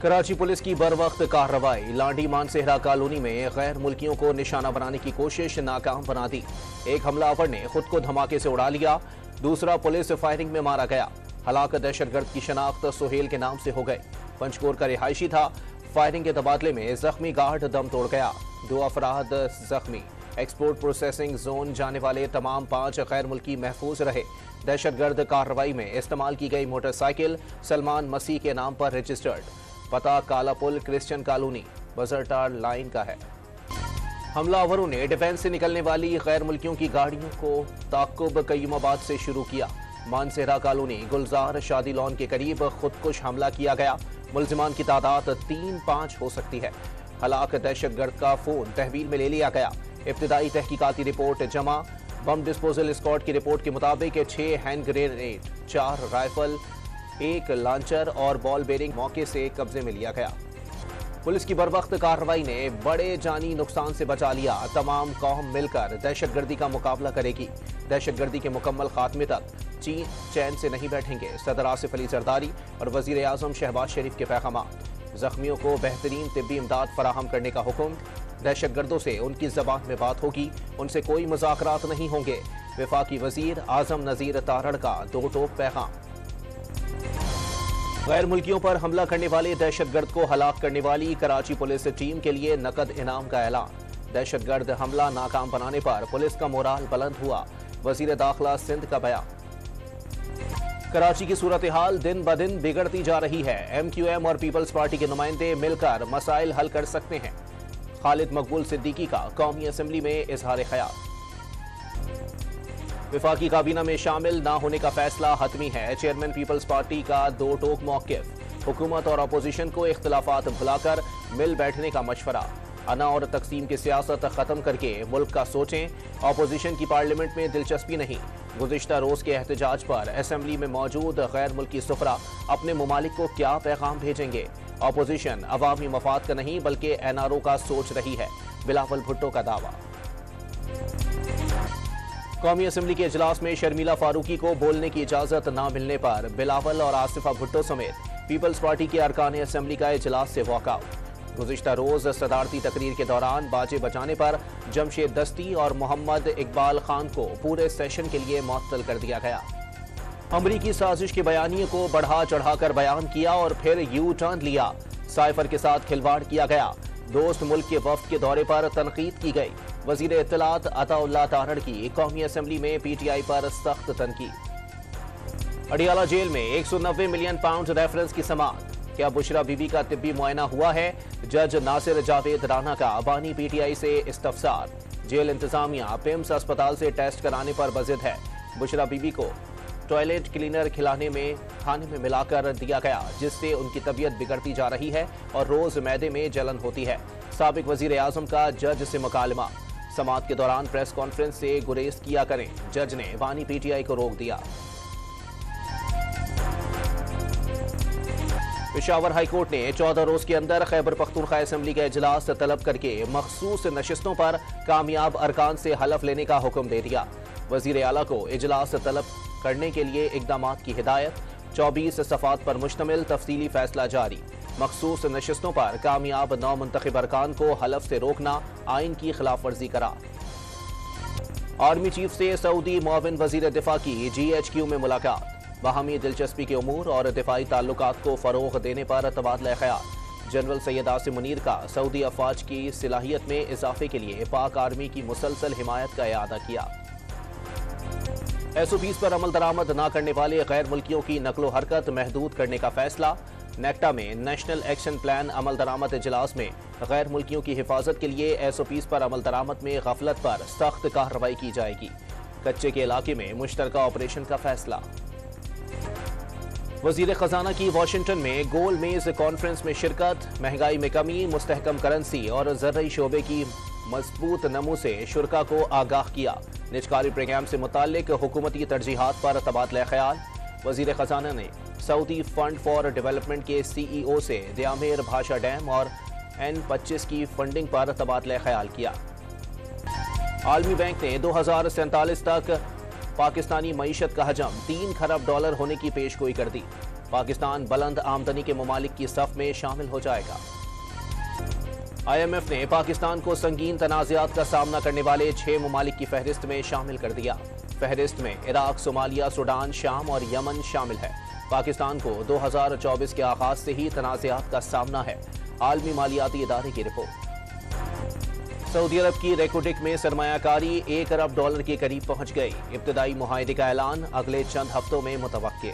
Karachi police की बरवक्त कार्रवाई। लांडी Mansehra colony में गैर मुल्कियों को निशाना बनाने की कोशिश नाकाम बना दी। एक हमलावर ने खुद को धमाके से उड़ा लिया, दूसरा पुलिस फायरिंग में मारा गया। हलाक दहशतगर्द की शनाख्त सुहेल के नाम से हो गई। पंचकोर का रिहायशी था। फायरिंग के तबादले में जख्मी गार्ड दम तोड़ गया। 2 अफराद जख्मी। एक्सपोर्ट प्रोसेसिंग जोन जाने वाले तमाम 5 गैर मुल्की महफूज रहे। दहशतगर्द कार्रवाई में इस्तेमाल की गई मोटरसाइकिल सलमान मसीह के नाम पर रजिस्टर्ड। पता कालापुल क्रिश्चियन कॉलोनी बजरटार लाइन का है। हमलावरों ने डिफेंस से निकलने वाली गैर मुल्कियों की गाड़ियों को ताकुब कय्युमाबाद से शुरू किया। मानसेहरा कॉलोनी गुलजार शादी लॉन के करीब खुदकुश हमला किया गया। मुल्जिमान की तादाद 3-5 हो सकती है। हलाक दहशतगर्द का फोन तहवील में ले लिया गया। इब्तिदाई तहकीकाती रिपोर्ट जमा। बम डिस्पोजल स्क्वाड की रिपोर्ट के मुताबिक 6 हैंड ग्रेनेड, 4 राइफल, 1 लांचर और बॉल बेरिंग मौके से कब्जे में लिया गया। पुलिस की बरवक्त कार्रवाई ने बड़े जानी नुकसान से बचा लिया। तमाम कौम मिलकर दहशतगर्दी का मुकाबला करेगी। दहशतगर्दी के मुकम्मल खात्मे तक चीन चैन से नहीं बैठेंगे। सदर आसिफ अली जरदारी और वजीर आजम शहबाज शरीफ के पैगामात। जख्मियों को बेहतरीन तिब्बी इमदाद फराहम करने का हुक्म। दहशतगर्दों से उनकी जबान में बात होगी, उनसे कोई मुज़ाकरात नहीं होंगे। वफाकी वजीर आजम नजीर तारड़ का 2 टोक पैगाम। गैर मुल्कियों पर हमला करने वाले दहशतगर्द को हलाक करने वाली कराची पुलिस टीम के लिए नकद इनाम का ऐलान। दहशतगर्द हमला नाकाम बनाने पर पुलिस का मोराल बुलंद हुआ। वजीर दाखिला सिंध का बयान। कराची की सूरत हाल दिन ब दिन बिगड़ती जा रही है। MQM और पीपल्स पार्टी के नुमाइंदे मिलकर मसाइल हल कर सकते हैं। खालिद मकबूल सिद्दीकी का कौमी असम्बली में इजहार ख्याल। विफाकी काबीना में शामिल ना होने का फैसला हतमी है। चेयरमैन पीपल्स पार्टी का 2 टोक मौक़िफ़। हुकूमत और अपोजिशन को इख्तिलाफात भुलाकर मिल बैठने का मशवरा। अना और तकसीम की सियासत खत्म करके मुल्क का सोचें। अपोजिशन की पार्लियामेंट में दिलचस्पी नहीं। गुज़िश्ता रोज के एहतजाज पर असम्बली में मौजूद गैर मुल्की सुफरा अपने ममालिक को क्या पैगाम भेजेंगे। अपोजिशन अवामी मफाद का नहीं बल्कि NRO का सोच रही है। बिलावल भुट्टो का दावा। कौमी असम्बली के इजलास में शर्मिला फारूकी को बोलने की इजाजत न मिलने पर बिलावल और आसिफा भुट्टो समेत पीपल्स पार्टी के अरकान असम्बली का इजलास से वॉकआउट। गुज़िश्ता रोज सदारती तकरीर के दौरान बाजे बजाने पर जमशेद दस्ती और मोहम्मद इकबाल खान को पूरे सेशन के लिए मुअत्तल कर दिया गया। अमरीकी साजिश के बयानिए को बढ़ा चढ़ाकर बयान किया और फिर यू टर्न लिया। साइफर के साथ खिलवाड़ किया गया। दोस्त मुल्क के वफ्द के दौरे पर तनकीद की गई। वजीर इत्तलात अताउल्लाह तारड़ की कौमी असम्बली में PTI पर सख्त तनकीद। अडियाला जेल में 190 मिलियन पाउंड रेफरेंस की समाअत। क्या बुशरा बीबी का तिब्बी मुआयना हुआ है? जज नासिर जावेद राना का बानी PTI से इस्तफसार। जेल इंतजामिया पिम्स अस्पताल से टेस्ट कराने पर बजिद है। बुशरा बीबी को टॉयलेट क्लीनर खिलाने में खाने में मिलाकर दिया गया, जिससे उनकी तबीयत बिगड़ती जा रही है और रोज मैदे में जलन होती है। साबिक वजीर आजम का जज से मुकालमा। समाअत के दौरान प्रेस कॉन्फ्रेंस से गुरेज किया करें। जज ने बानी PTI को रोक दिया। पेशावर हाईकोर्ट ने 14 रोज के अंदर खैबर पख्तूनख्वा असम्बली का इजलास तलब करके मखसूस नशिस्तों पर कामयाब अरकान से हलफ लेने का हुक्म दे दिया। वजीर आला को इजलास तलब करने के लिए इकदामात की हिदायत। 24 सफ़ात पर मुश्तमिल तफसीली फैसला जारी। मखसूस नशिस्तों पर कामयाब नौ मुंतखब अरकान को हलफ से रोकना आइन की खिलाफ वर्जी करार। आर्मी चीफ से सऊदी मुआविन वजीर दिफा की GHQ में मुलाकात। बाहमी दिलचस्पी के उमूर और दिफाई ताल्लुकात को फरोग देने पर तबादला ख्याल। जनरल सैयद आसिम मुनीर का सऊदी अफवाज की सलाहियत में इजाफे के लिए पाक आर्मी की मुसलसल हिमायत का इआदा किया। SOPs पर अमल दरामद न करने वाले गैर मुल्कियों की नकलो हरकत महदूद करने का फैसला। नेक्टा में नेशनल एक्शन प्लान अमल दरामद इजलास में गैर मुल्कियों की हिफाजत के लिए SOPs पर अमल दरामद में गफलत पर सख्त कार्रवाई की जाएगी। कच्चे के इलाके में मुश्तरका ऑपरेशन का फैसला। वजीर खजाना की वाशिंगटन में गोल मेज कॉन्फ्रेंस में शिरकत। महंगाई में कमी, मुस्तहकम करेंसी और ज़र्री शोबे की मजबूत नमू से शुरा को आगाह किया। निजकारी प्रोग्राम से मुताल्लिक हुकूमती तरजीहात पर तबादला ख्याल। वजीर खजाना ने सऊदी फंड फॉर डेवलपमेंट के CEO से दियामेर भाषा डैम और N25 की फंडिंग पर तबादला ख्याल किया। आलमी बैंक ने 2047 तक पाकिस्तानी मईशत का हजम $3 खरब होने की पेशगोई कर दी। पाकिस्तान बुलंद आमदनी के ममालिक की सफ में शामिल हो जाएगा। IMF ने पाकिस्तान को संगीन तनाज़ात का सामना करने वाले 6 ममालिक की फहरिस्त में शामिल कर दिया। फहरिस्त में इराक, सोमालिया, सूडान, शाम और यमन शामिल है। पाकिस्तान को 2024 के आगाज से ही तनाज़ात का सामना है। आलमी मालियाती इदारे की रिपोर्ट। सऊदी अरब की रेकोटिक में सरमायाकारी $1 अरब के करीब पहुंच गई। इब्तदाई मुआहदे का ऐलान अगले चंद हफ्तों में मुतवक्के।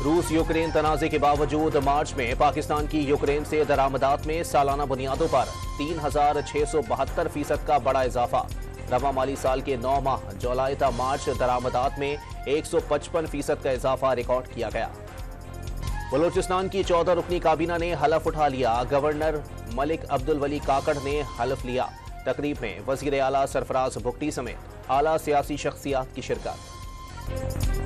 रूस यूक्रेन तनाज़े के बावजूद मार्च में पाकिस्तान की यूक्रेन से दरामदात में सालाना बुनियादों पर 3672% का बड़ा इजाफा। रवा माली साल के 9 माह जुलाई था मार्च दरामदात में 155% का इजाफा रिकॉर्ड किया गया। बलोचिस्तान की 14 रुकनी काबीना ने हलफ उठा लिया। गवर्नर मलिक अब्दुल वली काकड़ ने हलफ लिया। तकरीब में वजीर आला सरफराज भुगटी समेत आला सियासी शख्सियात की शिरकत।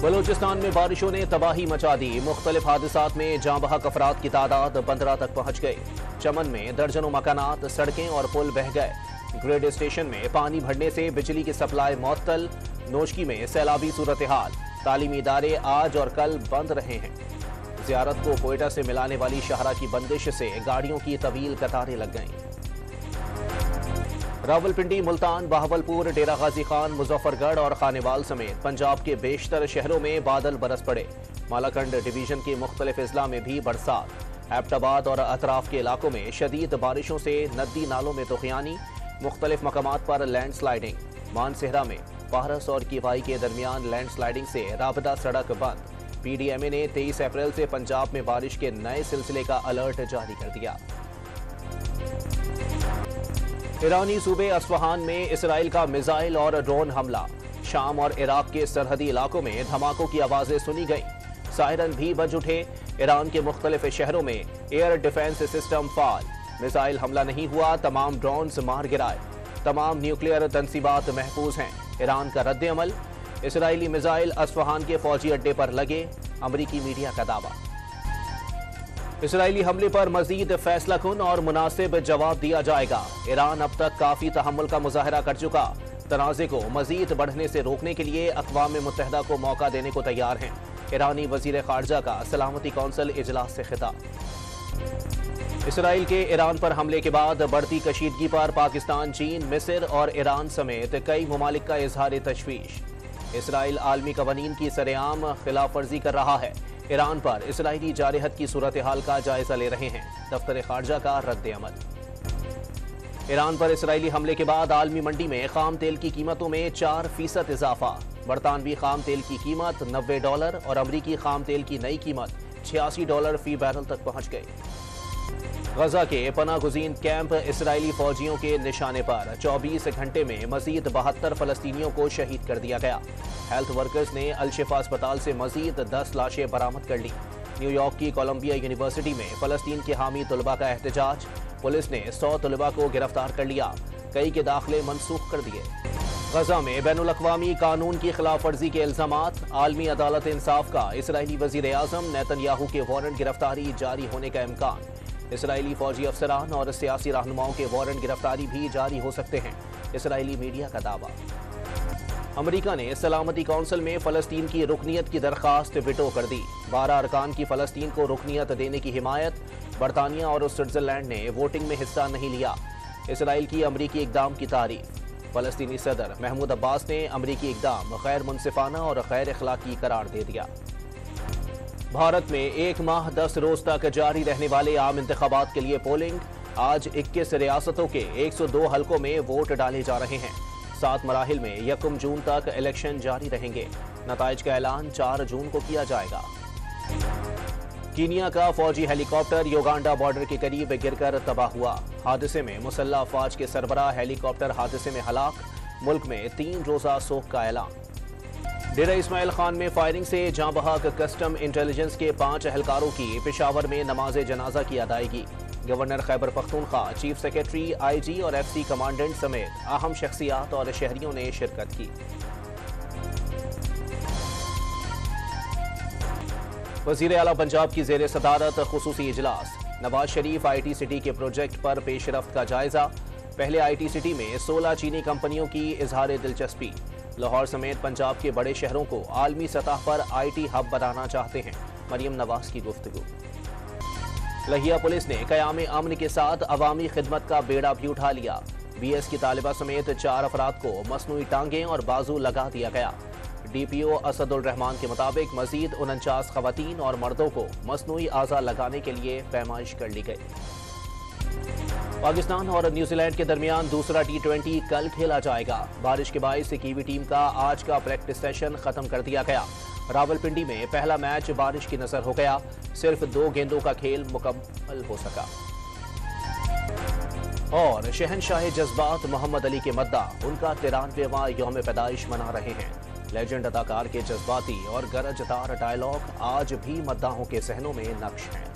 बलोचिस्तान में बारिशों ने तबाही मचा दी। मुख्तलिफ हादसात में जाँ बहक अफराद की तादाद 15 तक पहुंच गई। चमन में दर्जनों मकानात, सड़कें और पुल बह गए। ग्रिड स्टेशन में पानी भरने से बिजली की सप्लाई मअतल। नोशकी में सैलाबी सूरत हाल। तालीमी इदारे आज और कल बंद रहे हैं। ज़ियारत को कोयटा से मिलाने वाली शाहरा की बंदिश से गाड़ियों की तवील कतारें लग गईं। रावलपिंडी, मुल्तान, बहावलपुर, डेरा गाजी खान, मुजफ्फरगढ़ और खानेवाल समेत पंजाब के बेशतर शहरों में बादल बरस पड़े। मालाकंड डिवीजन के मुख्तलिफ अजला में भी बरसात। एबटाबाद और अतराफ के इलाकों में शदीद बारिशों से नदी नालों में तुग़यानी। मुख्तलिफ मकामात पर लैंडस्लाइडिंग। मानसेहरा में पारस और कीवाई के दरमियान लैंडस्लाइडिंग से राबता सड़क बंद। PDMA ने 23 अप्रैल से पंजाब में बारिश के नए सिलसिले का अलर्ट जारी कर दिया। ईरानी सूबे अस्फहान में इसराइल का मिसाइल और ड्रोन हमला। शाम और इराक के सरहदी इलाकों में धमाकों की आवाजें सुनी गईं। सायरन भी बज उठे। ईरान के मुख्तलिफ शहरों में एयर डिफेंस सिस्टम फाल। मिसाइल हमला नहीं हुआ, तमाम ड्रोन्स मार गिराए। तमाम न्यूक्लियर तंसीबात महफूज हैं। ईरान का रद्द अमल। इसराइली मिसाइल अस्फहान के फौजी अड्डे पर लगे। अमरीकी मीडिया का दावा। इसराइली हमले पर मजीद फैसला कुन और मुनासिब जवाब दिया जाएगा। ईरान अब तक काफी तहम्मुल का मुजाहरा कर चुका। तनाज़े को मजीद बढ़ने से रोकने के लिए अक़वाम मुत्तहिदा को मौका देने को तैयार हैं। ईरानी वजीर खारजा का सलामती कौंसिल इजलास से खिताब। इसराइल के ईरान पर हमले के बाद बढ़ती कशीदगी पर पाकिस्तान, चीन, मिस्र और ईरान समेत कई ममालिक का इजहार तशवीश। इसराइल आलमी कवानीन की सरेआम खिलाफ वर्जी कर रहा है। ईरान पर इसराइली जारहत की सूरत हाल का जायजा ले रहे हैं। दफ्तर खारजा का रद्द अमल। ईरान पर इसराइली हमले के बाद आलमी मंडी में खाम तेल की कीमतों में 4% इजाफा। बरतानवी खाम तेल की कीमत $90 और अमरीकी खाम तेल की नई कीमत $86 फी बैरल तक पहुंच गई। गजा के पनाह गुज़ीन कैंप इसराइली फौजियों के निशाने पर 24 घंटे में मजीद 72 फलस्तीनियों को शहीद कर दिया गया। हेल्थ वर्कर्स ने अल-शिफा अस्पताल से मजीद 10 लाशें बरामद कर ली। न्यूयॉर्क की कोलंबिया यूनिवर्सिटी में फलस्तीन के हामी तलबा का एहतजाज। पुलिस ने 100 तलबा को गिरफ्तार कर लिया। कई के दाखिले मनसूख कर दिए। गजा में बैनुल अक़वामी कानून की खिलाफ वर्जी के इल्जामात। आलमी अदालत इंसाफ का इसराइली वज़ीर आज़म नेतन्याहू के वारंट गिरफ्तारी जारी होने का इम्कान। इसराइली फौजी अफसरान और सियासी रहनुमाओं के वारंट गिरफ्तारी भी जारी हो सकते हैं। इसराइली मीडिया का दावा। अमेरिका ने सलामती कौंसिल में फलस्तीन की रुकनीत की दरखास्त विटो कर दी। 12 अरकान की फलस्तीन को रुकनीत देने की हिमायत। बरतानिया और स्विट्जरलैंड ने वोटिंग में हिस्सा नहीं लिया। इसराइल की अमरीकी इकदाम की तारीफ। फलस्तीनी सदर महमूद अब्बास ने अमरीकी इकदाम गैर मुनसिफाना और गैर अखलाकी करार दे दिया। भारत में 1 माह 10 रोज तक जारी रहने वाले आम इंतखाबात के लिए पोलिंग। आज 21 रियासतों के 102 हलकों में वोट डाले जा रहे हैं। 7 मराहिल में 1 जून तक इलेक्शन जारी रहेंगे। नताइज का ऐलान 4 जून को किया जाएगा। कीनिया का फौजी हेलीकॉप्टर युगांडा बॉर्डर के करीब गिरकर तबाह हुआ। हादसे में मुसल्लह अफवाज के सरबराह हेलीकॉप्टर हादसे में हलाक। मुल्क में 3 रोजा सोग का ऐलान। डेरा इस्माइल खान में फायरिंग से जाँ बहक कस्टम इंटेलिजेंस के 5 एहलकारों की पेशावर में नमाज जनाजा की अदायगी। Governor Khyber Pakhtunkhwa, chief secretary, IG और FC कमांडेंट समेत अहम शख्सियात और शहरियों ने शिरकत की। वज़ीर आला पंजाब की ज़ेर सदारत खुसूसी इजलास। नवाज शरीफ IT सिटी के प्रोजेक्ट पर पेशरफ्त का जायजा। पहले IT सिटी में 16 चीनी कंपनियों की इजहार दिलचस्पी। लाहौर समेत पंजाब के बड़े शहरों को आलमी सतह पर IT हब बनाना चाहते हैं। मरियम नवाज की गुफ्तगू। लहिया पुलिस ने क़याम अमन के साथ अवामी खिदमत का बेड़ा भी उठा लिया। BS की तालिबा समेत 4 अफराद को मसनूई टांगें और बाजू लगा दिया गया। DPO असदुल रहमान के मुताबिक मजीद 49 खवातीन और मर्दों को मसनूई आज़ा लगाने के लिए पैमाइश कर ली गई। पाकिस्तान और न्यूजीलैंड के दरमियान दूसरा T20 कल खेला जाएगा। बारिश के बायस कीवी टीम का आज का प्रैक्टिस सेशन खत्म कर दिया गया। रावलपिंडी में पहला मैच बारिश की नजर हो गया। सिर्फ 2 गेंदों का खेल मुकम्मल हो सका। और शहनशाह जज्बात मोहम्मद अली के मद्दा उनका 93वां यौम पैदाइश मना रहे हैं। लेजेंड अदाकार के जज्बाती और गरजदार डायलॉग आज भी मद्दाहों के जहनों में नक्श हैं।